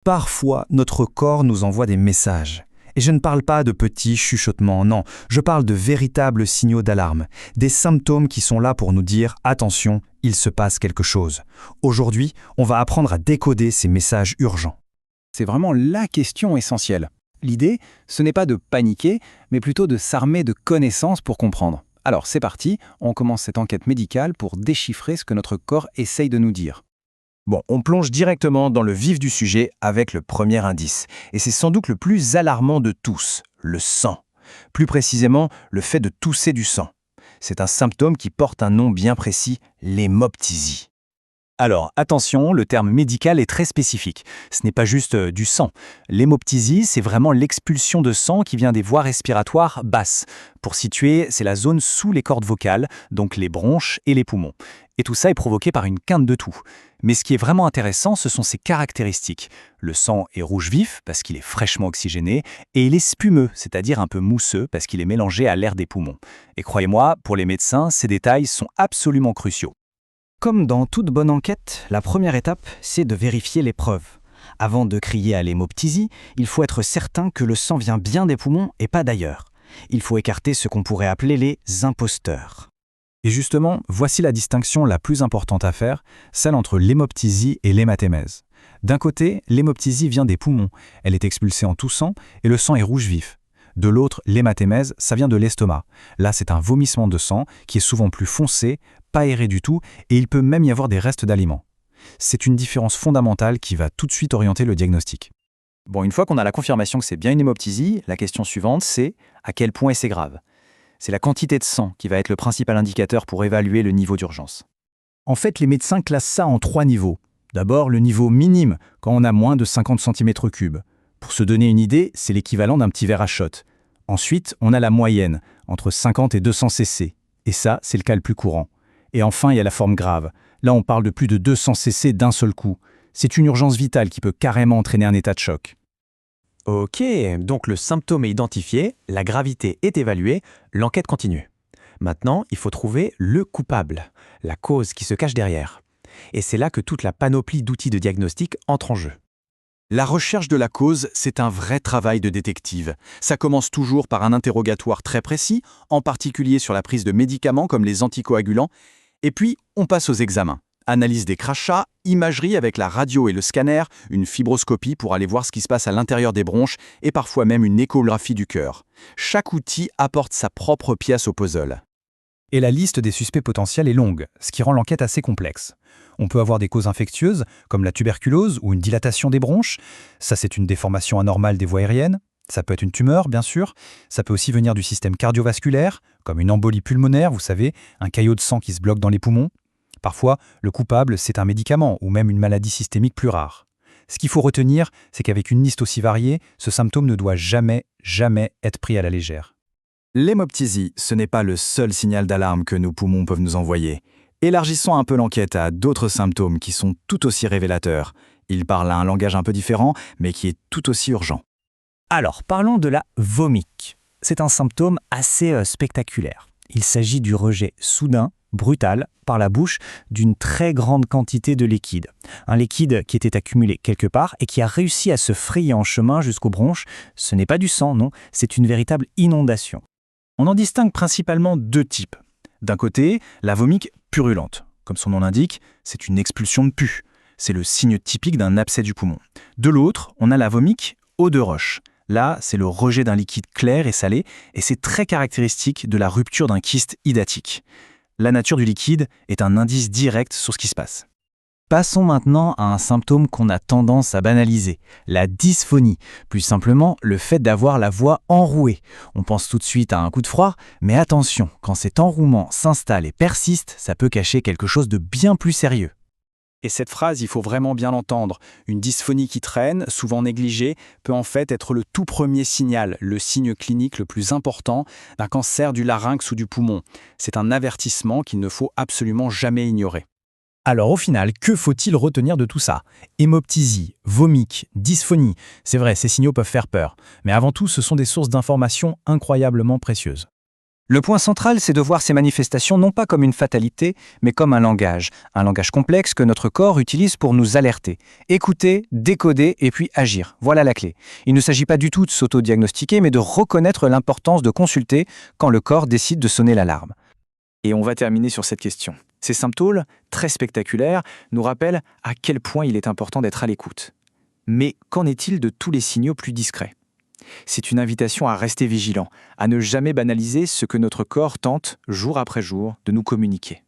Parfois, notre corps nous envoie des messages. Et je ne parle pas de petits chuchotements, non, je parle de véritables signaux d'alarme, des symptômes qui sont là pour nous dire « Attention, il se passe quelque chose ». Aujourd'hui, on va apprendre à décoder ces messages urgents. C'est vraiment la question essentielle. L'idée, ce n'est pas de paniquer, mais plutôt de s'armer de connaissances pour comprendre. Alors c'est parti, on commence cette enquête médicale pour déchiffrer ce que notre corps essaye de nous dire. Bon, on plonge directement dans le vif du sujet avec le premier indice. Et c'est sans doute le plus alarmant de tous, le sang. Plus précisément, le fait de tousser du sang. C'est un symptôme qui porte un nom bien précis, l'hémoptysie. Alors, attention, le terme médical est très spécifique. Ce n'est pas juste du sang. L'hémoptysie, c'est vraiment l'expulsion de sang qui vient des voies respiratoires basses. Pour situer, c'est la zone sous les cordes vocales, donc les bronches et les poumons. Et tout ça est provoqué par une quinte de toux. Mais ce qui est vraiment intéressant, ce sont ses caractéristiques. Le sang est rouge vif parce qu'il est fraîchement oxygéné, et il est spumeux, c'est-à-dire un peu mousseux parce qu'il est mélangé à l'air des poumons. Et croyez-moi, pour les médecins, ces détails sont absolument cruciaux. Comme dans toute bonne enquête, la première étape, c'est de vérifier les preuves. Avant de crier à l'hémoptysie, il faut être certain que le sang vient bien des poumons et pas d'ailleurs. Il faut écarter ce qu'on pourrait appeler les imposteurs. Et justement, voici la distinction la plus importante à faire, celle entre l'hémoptysie et l'hématémèse. D'un côté, l'hémoptysie vient des poumons, elle est expulsée en toussant et le sang est rouge vif. De l'autre, l'hématémèse, ça vient de l'estomac. Là, c'est un vomissement de sang qui est souvent plus foncé, pas aéré du tout, et il peut même y avoir des restes d'aliments. C'est une différence fondamentale qui va tout de suite orienter le diagnostic. Bon, une fois qu'on a la confirmation que c'est bien une hémoptysie, la question suivante, c'est à quel point c'est grave. C'est la quantité de sang qui va être le principal indicateur pour évaluer le niveau d'urgence. En fait, les médecins classent ça en 3 niveaux. D'abord, le niveau minime, quand on a moins de 50 cm3. Pour se donner une idée, c'est l'équivalent d'un petit verre à shot. Ensuite, on a la moyenne, entre 50 et 200 cc. Et ça, c'est le cas le plus courant. Et enfin, il y a la forme grave. Là, on parle de plus de 200 cc d'un seul coup. C'est une urgence vitale qui peut carrément entraîner un état de choc. Ok, donc le symptôme est identifié, la gravité est évaluée, l'enquête continue. Maintenant, il faut trouver le coupable, la cause qui se cache derrière. Et c'est là que toute la panoplie d'outils de diagnostic entre en jeu. La recherche de la cause, c'est un vrai travail de détective. Ça commence toujours par un interrogatoire très précis, en particulier sur la prise de médicaments comme les anticoagulants, et puis on passe aux examens. Analyse des crachats, imagerie avec la radio et le scanner, une fibroscopie pour aller voir ce qui se passe à l'intérieur des bronches et parfois même une échographie du cœur. Chaque outil apporte sa propre pièce au puzzle. Et la liste des suspects potentiels est longue, ce qui rend l'enquête assez complexe. On peut avoir des causes infectieuses, comme la tuberculose ou une dilatation des bronches. Ça, c'est une déformation anormale des voies aériennes. Ça peut être une tumeur, bien sûr. Ça peut aussi venir du système cardiovasculaire, comme une embolie pulmonaire, vous savez, un caillot de sang qui se bloque dans les poumons. Parfois, le coupable, c'est un médicament ou même une maladie systémique plus rare. Ce qu'il faut retenir, c'est qu'avec une liste aussi variée, ce symptôme ne doit jamais être pris à la légère. L'hémoptysie, ce n'est pas le seul signal d'alarme que nos poumons peuvent nous envoyer. Élargissons un peu l'enquête à d'autres symptômes qui sont tout aussi révélateurs. Ils parlent un langage un peu différent, mais qui est tout aussi urgent. Alors, parlons de la vomique. C'est un symptôme assez spectaculaire. Il s'agit du rejet soudain, brutal, par la bouche, d'une très grande quantité de liquide. Un liquide qui était accumulé quelque part et qui a réussi à se frayer en chemin jusqu'aux bronches. Ce n'est pas du sang, non, c'est une véritable inondation. On en distingue principalement 2 types. D'un côté, la vomique purulente. Comme son nom l'indique, c'est une expulsion de pus. C'est le signe typique d'un abcès du poumon. De l'autre, on a la vomique eau de roche. Là, c'est le rejet d'un liquide clair et salé, et c'est très caractéristique de la rupture d'un kyste hydatique. La nature du liquide est un indice direct sur ce qui se passe. Passons maintenant à un symptôme qu'on a tendance à banaliser, la dysphonie. Plus simplement, le fait d'avoir la voix enrouée. On pense tout de suite à un coup de froid, mais attention, quand cet enrouement s'installe et persiste, ça peut cacher quelque chose de bien plus sérieux. Et cette phrase, il faut vraiment bien l'entendre. Une dysphonie qui traîne, souvent négligée, peut en fait être le tout premier signal, le signe clinique le plus important d'un cancer du larynx ou du poumon. C'est un avertissement qu'il ne faut absolument jamais ignorer. Alors au final, que faut-il retenir de tout ça? Hémoptysie, vomique, dysphonie, c'est vrai, ces signaux peuvent faire peur. Mais avant tout, ce sont des sources d'informations incroyablement précieuses. Le point central, c'est de voir ces manifestations non pas comme une fatalité, mais comme un langage complexe que notre corps utilise pour nous alerter. Écouter, décoder et puis agir. Voilà la clé. Il ne s'agit pas du tout de s'auto-diagnostiquer, mais de reconnaître l'importance de consulter quand le corps décide de sonner l'alarme. Et on va terminer sur cette question. Ces symptômes, très spectaculaires, nous rappellent à quel point il est important d'être à l'écoute. Mais qu'en est-il de tous les signaux plus discrets ? C'est une invitation à rester vigilant, à ne jamais banaliser ce que notre corps tente, jour après jour, de nous communiquer.